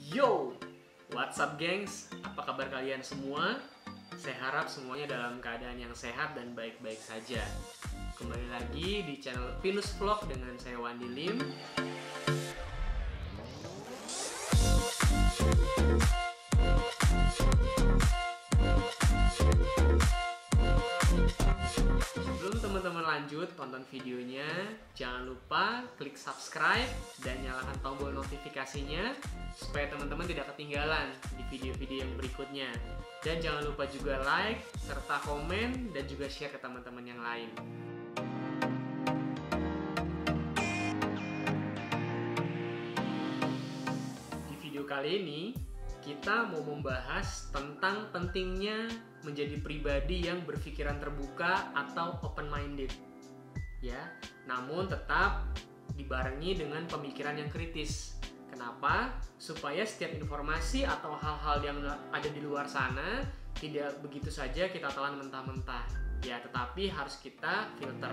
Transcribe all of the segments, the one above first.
Yo, what's up gengs? Apa kabar kalian semua? Saya harap semuanya dalam keadaan yang sehat dan baik-baik saja. Kembali lagi di channel Pinus Vlog dengan saya Wandi Lim. Sebelum teman-teman lanjut tonton videonya, jangan lupa klik subscribe dan nyalakan tombol notifikasinya supaya teman-teman tidak ketinggalan di video-video yang berikutnya. Dan jangan lupa juga like, serta komen, dan juga share ke teman-teman yang lain. Di video kali ini, kita mau membahas tentang pentingnya menjadi pribadi yang berpikiran terbuka atau open-minded. Ya, namun tetap dibarengi dengan pemikiran yang kritis. Kenapa? Supaya setiap informasi atau hal-hal yang ada di luar sana tidak begitu saja kita telan mentah-mentah. Ya, tetapi harus kita filter.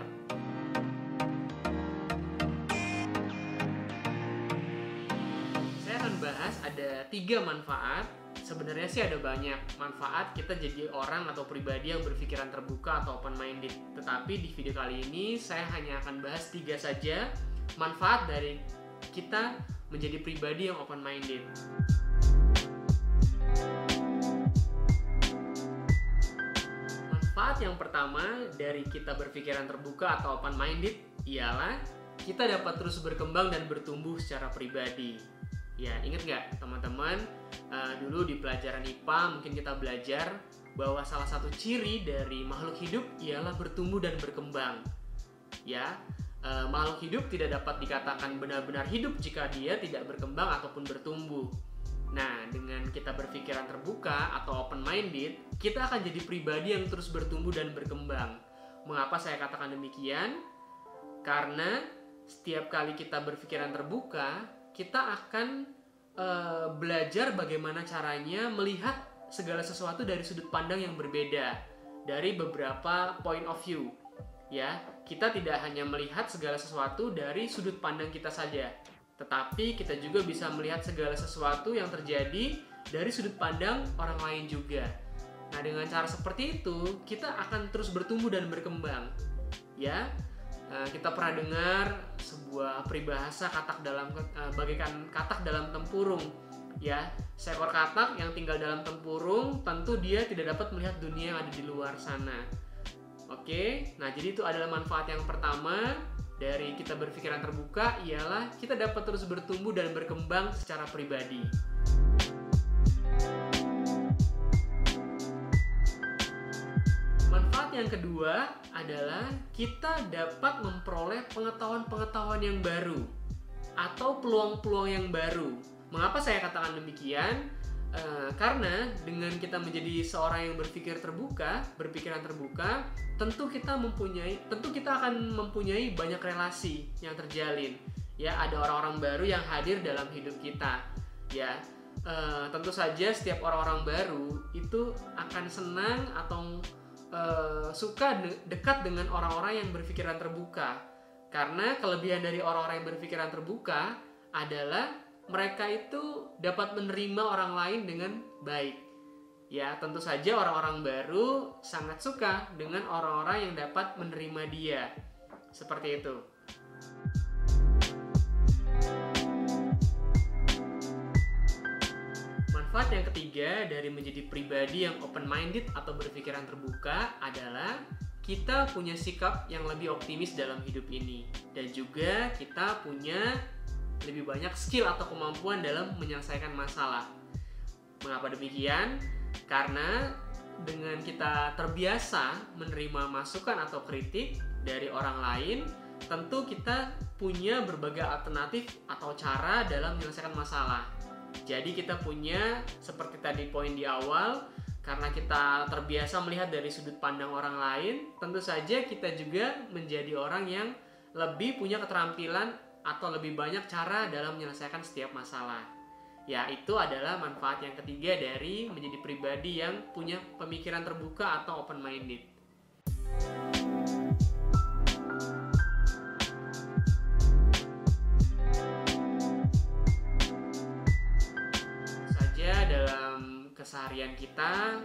Saya akan bahas ada 3 manfaat. Sebenarnya sih ada banyak manfaat kita jadi orang atau pribadi yang berpikiran terbuka atau open-minded. Tetapi di video kali ini saya hanya akan bahas 3 saja manfaat dari kita menjadi pribadi yang open-minded. Manfaat yang pertama dari kita berpikiran terbuka atau open-minded ialah kita dapat terus berkembang dan bertumbuh secara pribadi. Ya, ingat nggak teman-teman, dulu di pelajaran IPA mungkin kita belajar bahwa salah satu ciri dari makhluk hidup ialah bertumbuh dan berkembang. Ya, makhluk hidup tidak dapat dikatakan benar-benar hidup jika dia tidak berkembang ataupun bertumbuh. Nah, dengan kita berpikiran terbuka atau open-minded, kita akan jadi pribadi yang terus bertumbuh dan berkembang. Mengapa saya katakan demikian? Karena setiap kali kita berpikiran terbuka, kita akan belajar bagaimana caranya melihat segala sesuatu dari sudut pandang yang berbeda, dari beberapa point of view. Ya, kita tidak hanya melihat segala sesuatu dari sudut pandang kita saja, tetapi kita juga bisa melihat segala sesuatu yang terjadi dari sudut pandang orang lain juga. Nah, dengan cara seperti itu, kita akan terus bertumbuh dan berkembang. Ya, kita pernah dengar sebuah peribahasa bagaikan katak dalam tempurung. Ya, seekor katak yang tinggal dalam tempurung, tentu dia tidak dapat melihat dunia yang ada di luar sana. Oke, nah jadi itu adalah manfaat yang pertama dari kita berpikiran terbuka, ialah kita dapat terus bertumbuh dan berkembang secara pribadi. Manfaat yang kedua adalah kita dapat memperoleh pengetahuan-pengetahuan yang baru atau peluang-peluang yang baru. Mengapa saya katakan demikian? Karena dengan kita menjadi seorang yang berpikiran terbuka, tentu kita akan mempunyai banyak relasi yang terjalin. Ya, ada orang-orang baru yang hadir dalam hidup kita. Ya, tentu saja setiap orang-orang baru itu akan senang atau suka dekat dengan orang-orang yang berpikiran terbuka. Karena kelebihan dari orang-orang yang berpikiran terbuka adalah mereka itu dapat menerima orang lain dengan baik. Ya, tentu saja orang-orang baru sangat suka dengan orang-orang yang dapat menerima dia. Seperti itu. Manfaat yang ketiga dari menjadi pribadi yang open-minded atau berpikiran terbuka adalah kita punya sikap yang lebih optimis dalam hidup ini. Dan juga kita punya lebih banyak skill atau kemampuan dalam menyelesaikan masalah. Mengapa demikian? Karena dengan kita terbiasa menerima masukan atau kritik dari orang lain, tentu kita punya berbagai alternatif atau cara dalam menyelesaikan masalah. Jadi kita punya, seperti tadi poin di awal, karena kita terbiasa melihat dari sudut pandang orang lain, tentu saja kita juga menjadi orang yang lebih punya keterampilan atau lebih banyak cara dalam menyelesaikan setiap masalah. Ya, itu adalah manfaat yang ketiga dari menjadi pribadi yang punya pemikiran terbuka atau open-minded. keseharian kita,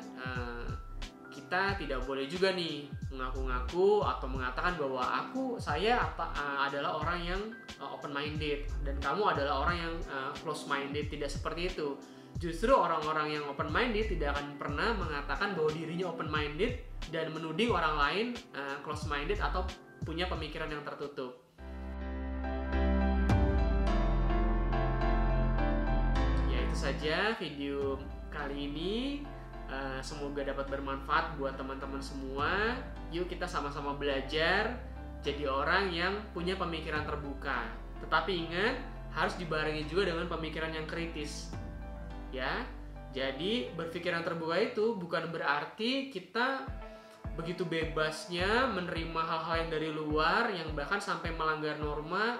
kita tidak boleh juga nih mengaku-ngaku atau mengatakan bahwa saya adalah orang yang open minded dan kamu adalah orang yang close minded. Tidak seperti itu. Justru orang-orang yang open minded tidak akan pernah mengatakan bahwa dirinya open minded dan menuding orang lain close minded atau punya pemikiran yang tertutup. Ya, itu saja video kali ini. Semoga dapat bermanfaat buat teman-teman semua. Yuk kita sama-sama belajar jadi orang yang punya pemikiran terbuka. Tetapi ingat, harus dibarengi juga dengan pemikiran yang kritis. Ya, jadi berpikiran terbuka itu bukan berarti kita begitu bebasnya menerima hal-hal yang dari luar yang bahkan sampai melanggar norma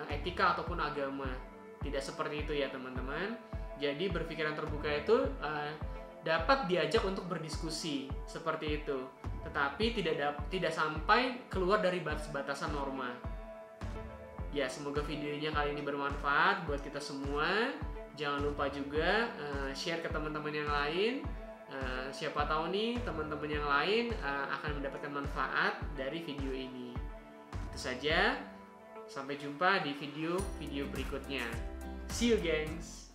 etika ataupun agama. Tidak seperti itu ya teman-teman. Jadi berpikiran terbuka itu dapat diajak untuk berdiskusi seperti itu, tetapi tidak sampai keluar dari batas-batasan norma. Ya, semoga videonya kali ini bermanfaat buat kita semua. Jangan lupa juga share ke teman-teman yang lain. Siapa tahu nih teman-teman yang lain akan mendapatkan manfaat dari video ini. Itu saja. Sampai jumpa di video berikutnya. See you, gengs.